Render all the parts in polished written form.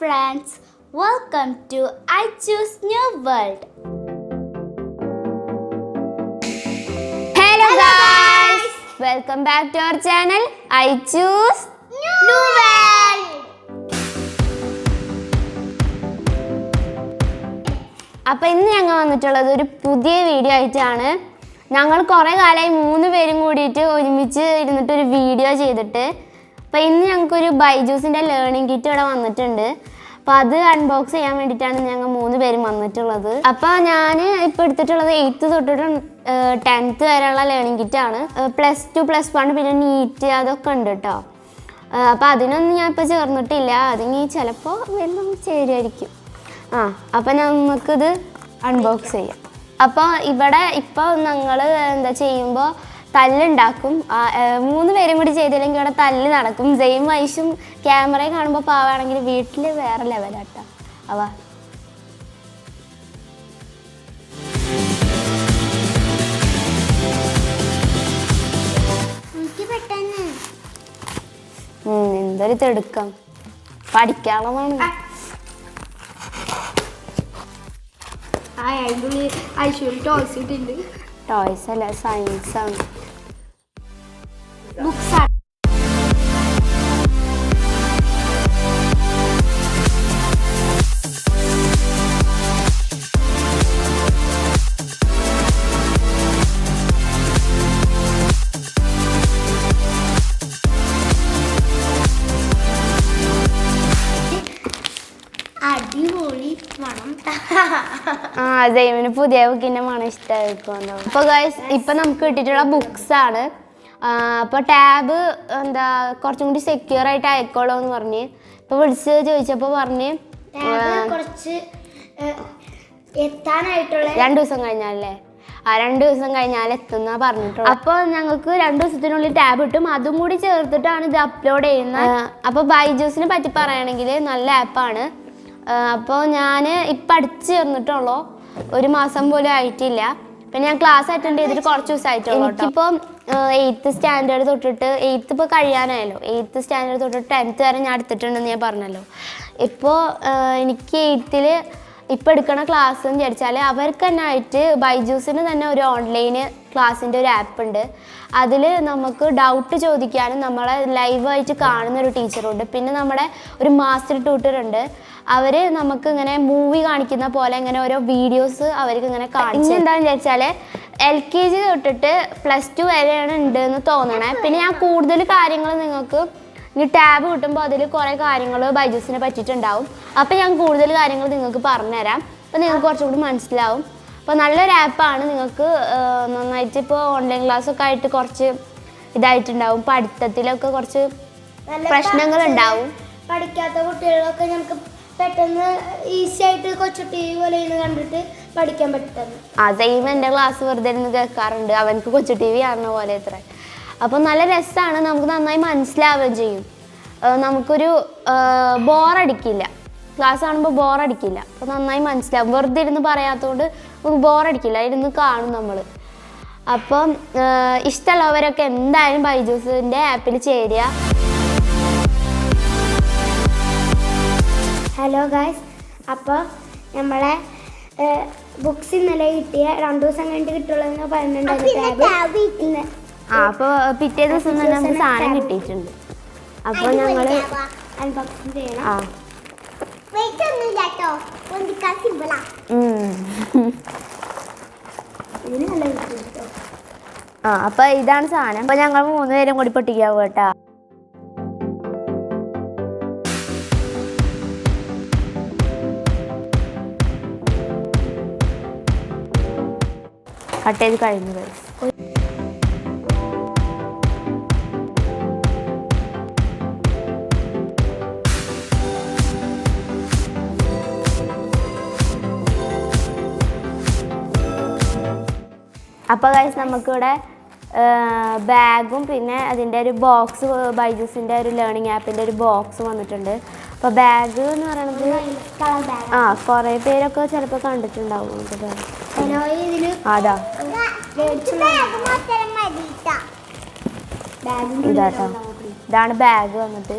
friends, welcome to Aychu's new world. Hello guys, welcome back to our channel Aychu's new world. അപ്പോൾ ഇന്ന് ഞങ്ങൾ വന്നിട്ടുള്ളത് ഒരു പുതിയ വീഡിയോ ആയിട്ടാണ്. ഞങ്ങൾ കുറേ കാലമായി 3 പേരും കൂടിയിട്ട് ഒരുമിച്ച് ഇരുന്നിട്ട് ഒരു വീഡിയോ ചെയ്തിട്ട്. അപ്പോൾ ഇന്ന് ഞങ്ങൾക്കൊരു ബൈജൂസിൻ്റെ ലേണിംഗ് കിറ്റ് ഇവിടെ വന്നിട്ടുണ്ട്. അപ്പോൾ അത് അൺബോക്സ് ചെയ്യാൻ വേണ്ടിയിട്ടാണ് ഞങ്ങൾ 3 പേരും വന്നിട്ടുള്ളത്. അപ്പോൾ ഞാൻ ഇപ്പോൾ എടുത്തിട്ടുള്ളത് 8th തൊട്ടിട്ട് 10th വരെയുള്ള ലേണിംഗ് കിറ്റാണ്. +2 +1 പിന്നെ നീറ്റ് അതൊക്കെ ഉണ്ട് കേട്ടോ. അപ്പോൾ അതിനൊന്നും ഞാൻ ഇപ്പോൾ ചേർന്നിട്ടില്ല. അതിനി ചിലപ്പോൾ വല്ലതും ചേരുമായിരിക്കും. അപ്പോൾ നമുക്കിത് അൺബോക്സ് ചെയ്യാം. അപ്പോൾ ഇവിടെ ഇപ്പോൾ ഞങ്ങൾ എന്താ ചെയ്യുമ്പോൾ തല്ലുണ്ടാക്കും. 3 പേരും കൂടി ചെയ്തില്ലെങ്കിൽ ഇവിടെ തല്ല് നടക്കും. ജെയിം ഐഷും ക്യാമറയെ കാണുമ്പോൾ പാവാണെങ്കിൽ വീട്ടിൽ വേറെ ലെവലാട്ടോ. എന്തൊരു തിടുക്കം, പഠിക്കാനുള്ളതാണ്. ടോയ്സ് അല്ല, സയൻസ് ആണ്. ബുക്സ് അടിപൊളി മണം. ജൈമിന് പുതിയ ബുക്കിൻ്റെ മണം ഇഷ്ടമായിരിക്കുമല്ലോ. അപ്പോൾ ഗൈസ് ഇപ്പം നമുക്ക് കിട്ടിയിട്ടുള്ള ബുക്സ് ആണ്. അപ്പോൾ ടാബ് എന്താ കുറച്ചും കൂടി സെക്യൂർ ആയിട്ട് അയക്കോളൂ എന്ന് പറഞ്ഞ് ഇപ്പോൾ വിളിച്ച് ചോദിച്ചപ്പോൾ പറഞ്ഞ് കുറച്ച് എത്താനായിട്ടുള്ള 2 ദിവസം കഴിഞ്ഞാലേ 2 ദിവസം കഴിഞ്ഞാൽ എത്തുന്ന പറഞ്ഞിട്ടുള്ളൂ. അപ്പോൾ ഞങ്ങൾക്ക് 2 ദിവസത്തിനുള്ളിൽ ടാബ് കിട്ടും. അതും കൂടി ചേർത്തിട്ടാണ് ഇത് അപ്ലോഡ് ചെയ്യുന്നത്. അപ്പോൾ ബൈജൂസിനെ പറ്റി പറയുകയാണെങ്കിൽ നല്ല ആപ്പാണ്. അപ്പോൾ ഞാൻ ഇപ്പം അടുത്ത് ചേർന്നിട്ടുള്ളൂ, 1 മാസം പോലും ആയിട്ടില്ല. പിന്നെ ഞാൻ ക്ലാസ് അറ്റൻഡ് ചെയ്തിട്ട് കുറച്ച് ദിവസമായിട്ടുള്ളൂ. എനിക്കിപ്പോൾ 8th സ്റ്റാൻഡേർഡ് തൊട്ടിട്ട് 8th ഇപ്പോൾ കഴിയാനായല്ലോ. 8th സ്റ്റാൻഡേർഡ് തൊട്ടിട്ട് 10th വരെ ഞാൻ എടുത്തിട്ടുണ്ടെന്ന് ഞാൻ പറഞ്ഞല്ലോ. ഇപ്പോൾ എനിക്ക് 8th ഇപ്പോൾ എടുക്കണ ക്ലാസ് എന്ന് വിചാരിച്ചാൽ അവർക്ക് തന്നെ ആയിട്ട് ബൈജൂസിന് തന്നെ ഒരു ഓൺലൈൻ ക്ലാസ്സിൻ്റെ ഒരു ആപ്പ് ഉണ്ട്. അതിൽ നമുക്ക് ഡൗട്ട് ചോദിക്കാനും നമ്മളെ ലൈവായിട്ട് കാണുന്ന ഒരു ടീച്ചറുണ്ട്. പിന്നെ നമ്മുടെ ഒരു മാസ്റ്റർ ട്യൂട്ടർ ഉണ്ട്. അവർ നമുക്ക് ഇങ്ങനെ മൂവി കാണിക്കുന്ന പോലെ ഇങ്ങനെ ഓരോ വീഡിയോസ് അവർക്ക് ഇങ്ങനെ കാണിച്ചു. എന്താണെന്ന് വിചാരിച്ചാൽ LKG തൊട്ടിട്ട് +2 വരെയാണ് ഉണ്ടെന്ന് തോന്നണേ. പിന്നെ ഞാൻ കൂടുതൽ കാര്യങ്ങൾ നിങ്ങൾക്ക് ഇനി ടാബ് കിട്ടുമ്പോൾ അതിൽ കുറേ കാര്യങ്ങൾ ബൈജൂസിനെ പറ്റിയിട്ടുണ്ടാവും. അപ്പോൾ ഞാൻ കൂടുതൽ കാര്യങ്ങൾ നിങ്ങൾക്ക് പറഞ്ഞുതരാം. അപ്പോൾ നിങ്ങൾക്ക് കുറച്ചും കൂടി മനസ്സിലാവും. അപ്പോൾ നല്ലൊരു ആപ്പാണ്. നിങ്ങൾക്ക് നന്നായിട്ട് ഇപ്പോൾ ഓൺലൈൻ ക്ലാസ്സൊക്കെ ആയിട്ട് കുറച്ച് ഇതായിട്ടുണ്ടാവും. പഠിത്തത്തിലൊക്കെ കുറച്ച് പ്രശ്നങ്ങളുണ്ടാവും. പഠിക്കാത്ത കുട്ടികളൊക്കെ നമുക്ക് പെട്ടെന്ന് ഈസി ആയിട്ട് കൊച്ചു TV പോലെ കണ്ടിട്ട് പഠിക്കാൻ പറ്റുന്നു. അതേയും എൻ്റെ ക്ലാസ് വെറുതെ ഇരുന്ന് കേൾക്കാറുണ്ട്. അവനക്ക് കൊച്ചു TV കാണുന്ന പോലെ ഇത്ര. അപ്പോൾ നല്ല രസമാണ്. നമുക്ക് നന്നായി മനസ്സിലാവുകയും ചെയ്യും. നമുക്കൊരു ബോറടിക്കില്ല. ക്ലാസ് കാണുമ്പോൾ ബോറടിക്കില്ല. അപ്പോൾ നന്നായി മനസ്സിലാവും. വെറുതെ ഇരുന്ന് പറയാത്തതുകൊണ്ട് നമുക്ക് ബോറടിക്കില്ല. ഇരുന്ന് കാണും നമ്മൾ. അപ്പം ഇഷ്ടമുള്ളവരൊക്കെ എന്തായാലും ബൈജൂസിൻ്റെ ആപ്പിൽ ചേരുക. ഹലോ ഗായ്സ്, അപ്പോൾ നമ്മളെ ബുക്സ് ഇന്നലെ കിട്ടിയ 2 ദിവസം കഴിഞ്ഞിട്ട് കിട്ടുള്ളൂ എന്ന് പറഞ്ഞിട്ടുണ്ടായിരുന്നു. അപ്പോൾ പിറ്റേ ദിവസം തന്നെ നമുക്ക് സാധനം കിട്ടിയിട്ടുണ്ട്. അപ്പോൾ ഞങ്ങൾ അൺബോക്സിങ് ചെയ്യണം. അപ്പോൾ ഇതാണ് സാധനം. അപ്പോൾ ഞങ്ങൾ 3 പേരും കൂടി പൊട്ടിക്കാവും കേട്ടോ. കട്ട് ചെയ്ത് കഴിഞ്ഞു. അപ്പോൾ ഗൈസ് നമുക്കിവിടെ ബാഗും പിന്നെ അതിൻ്റെ ഒരു ബോക്സ്, ബൈജൂസിൻ്റെ ഒരു ലേണിംഗ് ആപ്പിൻ്റെ ഒരു ബോക്സ് വന്നിട്ടുണ്ട്. അപ്പോൾ ബാഗ് എന്ന് പറയുന്നത് കുറേ പേരൊക്കെ ചിലപ്പോൾ കണ്ടിട്ടുണ്ടാവും. അതാ ഇതാട്ടോ, ഇതാണ് ബാഗ് വന്നിട്ട്.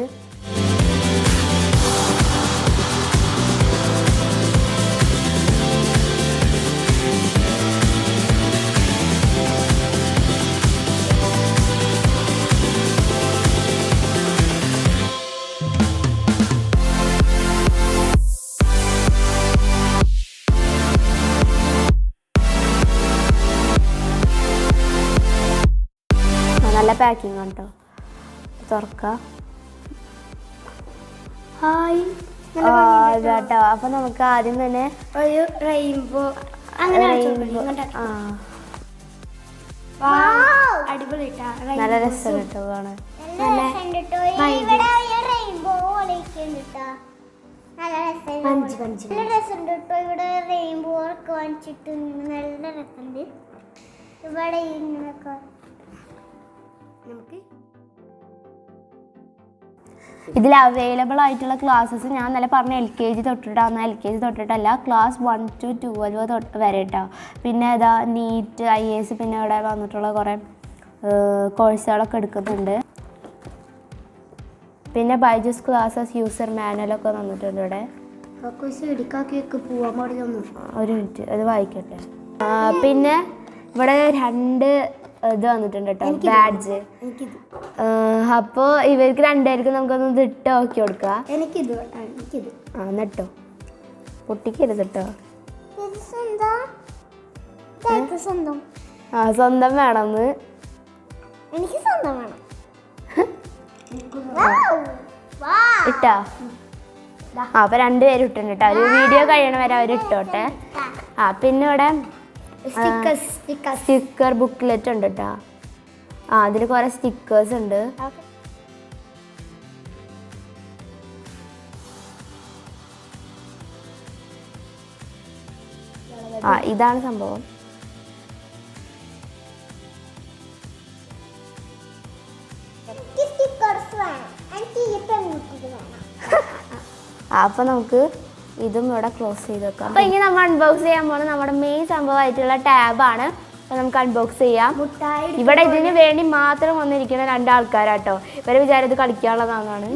പാക്കിംഗ് ആണ് കേട്ടോ. തുറക്കാം. ഹായ് കേട്ടോ. അപ്പൊ നമുക്ക് ആദ്യം തന്നെ ഒരു റെയിൻബോ അങ്ങനെ അടിപൊളി നല്ല രസം കേട്ടോ കാണാൻ. ഇവിടെ റെയിൻബോ ഒക്കെ വാങ്ങിച്ചിട്ട് നല്ല രസമുണ്ട്. ഇവിടെ നമുക്ക് ഇതിൽ അവൈലബിൾ ആയിട്ടുള്ള ക്ലാസ്സസ് ഞാൻ നല്ല പറഞ്ഞ LKG തൊട്ടിട്ടാണ്. LKG തൊട്ടിട്ടല്ല, ക്ലാസ് 1 to 12 വരെ കേട്ടോ. പിന്നെ ഇതാ നീറ്റ്, IAS, പിന്നെ ഇവിടെ വന്നിട്ടുള്ള കുറേ കോഴ്സുകളൊക്കെ എടുക്കുന്നുണ്ട്. പിന്നെ ബൈജൂസ് ക്ലാസ്സസ് യൂസർ മാനുവലൊക്കെ വന്നിട്ടുണ്ട് ഇവിടെ. ഒരു മിനിറ്റ് അത് വായിക്കട്ടെ. പിന്നെ ഇവിടെ 2 ഇത് വന്നിട്ടുണ്ട് കേട്ടോ, ബാഡ്ജ്. അപ്പോൾ ഇവർക്ക് 2 പേർക്കും നമുക്കൊന്ന് ഇത് ഇട്ട് നോക്കി കൊടുക്കാം. എന്നിട്ടോ പൊട്ടിക്കരുത് കേട്ടോ. സ്വന്തം വേണമെന്ന്. എനിക്ക് സ്വന്തം വേണം. ഇട്ടാ? അപ്പൊ 2 പേരും ഇട്ടുണ്ട് കേട്ടോ. ഒരു വീഡിയോ കഴിയണ വരെ അവർ ഇട്ടോട്ടെ. പിന്നെ ഇവിടെ സ്റ്റിക്കർ ബുക്ക്ലെറ്റ് ഉണ്ട് കേട്ടോ. അതിൽ കുറെ സ്റ്റിക്കേഴ്സ് ഉണ്ട്. ഇതാണ് സംഭവം. അപ്പൊ നമുക്ക് ഇതും ഇവിടെ ക്ലോസ് ചെയ്ത് വെക്കാം. അപ്പൊ ഇനി നമ്മൾ അൺബോക്സ് ചെയ്യാൻ പോകുന്നത് നമ്മുടെ മെയിൻ സംഭവമായിട്ടുള്ള ടാബാണ്. അപ്പൊ നമുക്ക് അൺബോക്സ് ചെയ്യാം. ഇവിടെ ഇതിന് വേണ്ടി മാത്രം വന്നിരിക്കുന്ന 2 ആൾക്കാരാട്ടോ. ഇവരെ വിചാരം ഇത് കളിക്കാനുള്ളതാണ്.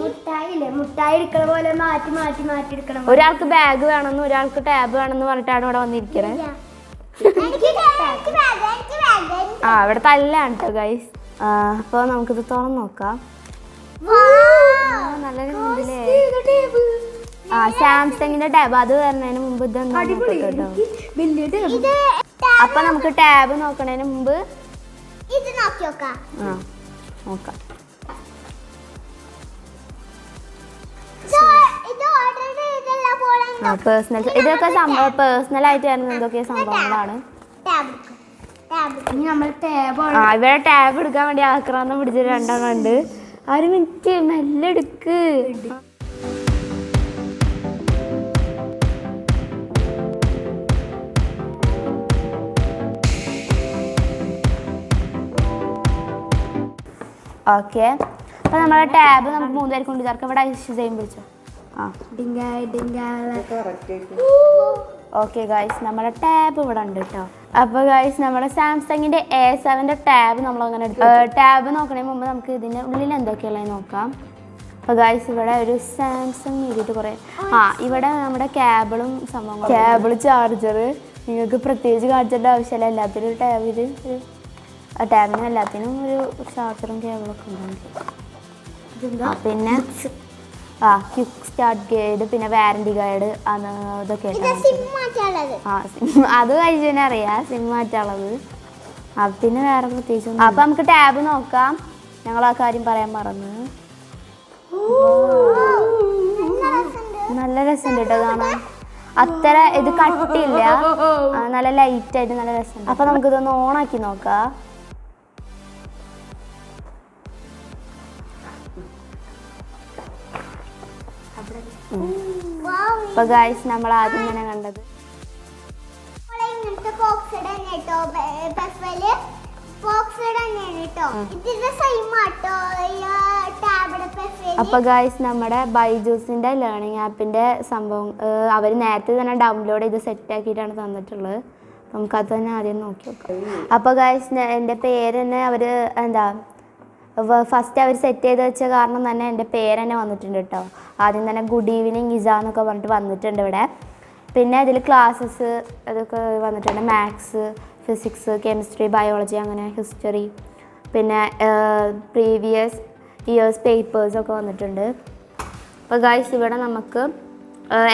മുട്ടായി എടുക്കണ പോലെ മാറ്റി മാറ്റി മാറ്റി എടുക്കണം. ഒരാൾക്ക് ബാഗ് വേണമെന്ന്, ഒരാൾക്ക് ടാബ് വേണമെന്ന് പറഞ്ഞിട്ടാണ് ഇവിടെ വന്നിരിക്കുന്നത്. ഇവിടെ തല്ലാണ് കേട്ടോ ഗൈസ്. അപ്പൊ നമുക്കിത് തുറന്ന് നോക്കാം. നല്ല രസമില്ലേ? സാംസങ്ങിന്റെ ടാബ്. അത് വരുന്നതിന് മുമ്പ് ഇതെന്താ കേട്ടോ. അപ്പൊ നമുക്ക് ടാബ് നോക്കണതിന് മുമ്പ് നോക്കാം. പേഴ്സണൽ ഇതൊക്കെ പേഴ്സണൽ ആയിട്ട് വരുന്ന എന്തൊക്കെ സംഭവങ്ങളാണ്. ഇവിടെ ടാബ് എടുക്കാൻ വേണ്ടി ആക്രാന്തം പിടിച്ചിട്ട് 2 എണ്ണം ഉണ്ട്. 1 മിനിറ്റ് മെല്ലെ എടുക്ക്. ഓക്കെ. അപ്പൊ നമ്മളെ ടാബ് നമുക്ക് 3 പേർക്ക് കൊണ്ട് ചേർക്കാം. ഇവിടെ ഷെയിം വിളിച്ചോ. ഓക്കെ ഗൈസ്, നമ്മുടെ ടാബ് ഇവിടെ ഉണ്ട് കേട്ടോ. അപ്പോൾ ഗൈസ് നമ്മുടെ സാംസങ്ങിന്റെ A7 ടാബ് നമ്മളങ്ങനെ എടുത്തു. ടാബ് നോക്കണതിന് മുമ്പ് നമുക്ക് ഇതിൻ്റെ ഉള്ളിൽ എന്തൊക്കെയുള്ളത് നോക്കാം. അപ്പോൾ ഗൈസ് ഇവിടെ ഒരു സാംസങ് എഴുതിയിട്ട് കുറേ ഇവിടെ നമ്മുടെ കേബിളും സംഭവം, കേബിൾ, ചാർജർ. നിങ്ങൾക്ക് പ്രത്യേകിച്ച് കാണിച്ചേണ്ട ആവശ്യമില്ല. എല്ലാത്തിനും ടാബിന് എല്ലാത്തിനും ഒരു ചാർജറും കേബിളൊക്കെ ഉണ്ട്. പിന്നെ ക്വിക്ക് സ്റ്റാർട്ട് ഗൈഡ്, പിന്നെ വാറണ്ടി ഗൈഡ്, അതൊക്കെ അത് കഴിച്ചതിനെ അറിയാം, സിം മാറ്റാനുള്ളത്. പിന്നെ വേറെ പ്രത്യേകിച്ച്. അപ്പം നമുക്ക് ടാബ് നോക്കാം. ഞങ്ങൾ ആ കാര്യം പറയാൻ മറന്നു. നല്ല രസമുണ്ട് കേട്ടോ കാണാൻ. അത്ര ഇത് കട്ടില്ല, നല്ല ലൈറ്റായിട്ട് നല്ല രസമുണ്ട്. അപ്പം നമുക്കിതൊന്ന് ഓണാക്കി നോക്കാം. അപ്പൊ ഗൈസ് നമ്മൾ ആദ്യം തന്നെ കണ്ടത് അപ്പൊ ഗൈസ് നമ്മുടെ ബൈജൂസിന്റെ ലേണിംഗ് ആപ്പിന്റെ സംഭവം അവർ നേരത്തെ തന്നെ ഡൗൺലോഡ് ചെയ്ത് സെറ്റ് ആക്കിയിട്ടാണ് തന്നിട്ടുള്ളത്. നമുക്കത് തന്നെ ആദ്യം നോക്കി നോക്കാം. അപ്പോൾ ഗൈസ് എൻ്റെ പേര് തന്നെ അവർ ഫസ്റ്റ് അവർ സെറ്റ് ചെയ്ത് വെച്ച കാരണം തന്നെ എൻ്റെ പേര് തന്നെ വന്നിട്ടുണ്ട് കേട്ടോ. ആദ്യം തന്നെ ഗുഡ് ഈവനിങ് ഇസ എന്നൊക്കെ പറഞ്ഞിട്ട് വന്നിട്ടുണ്ട് ഇവിടെ. പിന്നെ ഇതിൽ ക്ലാസ്സസ് അതൊക്കെ വന്നിട്ടുണ്ട്. മാത്സ്, ഫിസിക്സ്, കെമിസ്ട്രി, ബയോളജി, അങ്ങനെ ഹിസ്റ്ററി, പിന്നെ പ്രീവിയസ് ഇയേഴ്സ് പേപ്പേഴ്സൊക്കെ വന്നിട്ടുണ്ട്. അപ്പോൾ ഗൈസ് ഇവിടെ നമുക്ക്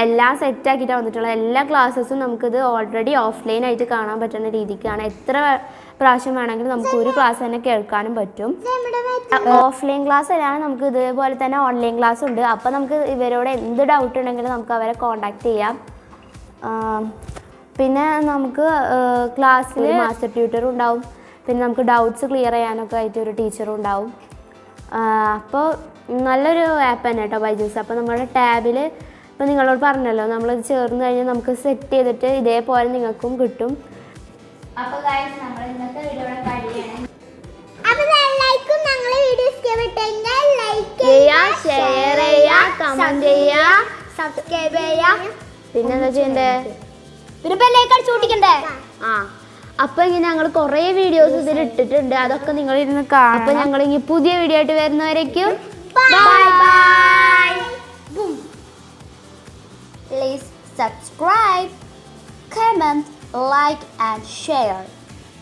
എല്ലാം സെറ്റാക്കിയിട്ടാണ് വന്നിട്ടുള്ളത്. എല്ലാ ക്ലാസ്സസും നമുക്കിത് ഓൾറെഡി ഓഫ്ലൈൻ ആയിട്ട് കാണാൻ പറ്റുന്ന രീതിക്കാണ്. എത്ര പ്രാവശ്യം വേണമെങ്കിലും നമുക്ക് ഒരു ക്ലാസ് തന്നെ കേൾക്കാനും പറ്റും. ഓഫ്ലൈൻ ക്ലാസ് അല്ലാതെ നമുക്ക് ഇതേപോലെ തന്നെ ഓൺലൈൻ ക്ലാസ് ഉണ്ട്. അപ്പോൾ നമുക്ക് ഇവരോട് എന്ത് ഡൗട്ട് ഉണ്ടെങ്കിലും നമുക്ക് അവരെ കോൺടാക്ട് ചെയ്യാം. പിന്നെ നമുക്ക് ക്ലാസ്സിൽ മാസ്റ്റർ ട്യൂട്ടറും ഉണ്ടാവും. പിന്നെ നമുക്ക് ഡൗട്ട്സ് ക്ലിയർ ചെയ്യാനൊക്കെ ആയിട്ട് ഒരു ടീച്ചറും ഉണ്ടാവും. അപ്പോൾ നല്ലൊരു ആപ്പ് തന്നെ കേട്ടോ ബൈജൂസ്. അപ്പോൾ നമ്മുടെ ടാബിൽ ഇപ്പോൾ നിങ്ങളോട് പറഞ്ഞല്ലോ, നമ്മളിത് ചേർന്ന് കഴിഞ്ഞാൽ നമുക്ക് സെറ്റ് ചെയ്തിട്ട് ഇതേപോലെ നിങ്ങൾക്കും കിട്ടും. അപ്പോൾ ഗൈസ് നമ്മൾ ഇന്നത്തെ വീഡിയോയുടെ കഴിയാണ്. അപ്പോൾ എല്ലാവർക്കും ഞങ്ങളുടെ വീഡിയോ ഇഷ്ടപ്പെട്ടെങ്കിൽ ലൈക്ക് ചെയ്യുക, ഷെയർ ചെയ്യുക, കമന്റ് ചെയ്യുക, സബ്സ്ക്രൈബ് ചെയ്യുക. പിന്നെന്താ ചെയ്യണ്ടേ? പിന്നെ ബെല്ലൈക്കൺ ചൂണ്ടിക്കണ്ടേ? അപ്പോൾ ഇങ്ങനെ ഞങ്ങൾ കുറേ വീഡിയോസ് ഇതിൽ ഇട്ടിട്ടുണ്ട്. അതൊക്കെ നിങ്ങൾ ഇരുന്ന് കാണാം. അപ്പോൾ ഞങ്ങൾ ഇനി പുതിയ വീഡിയോ ആയിട്ട് വരുന്നവരേക്കും bye bye. Please subscribe, comment, like and share.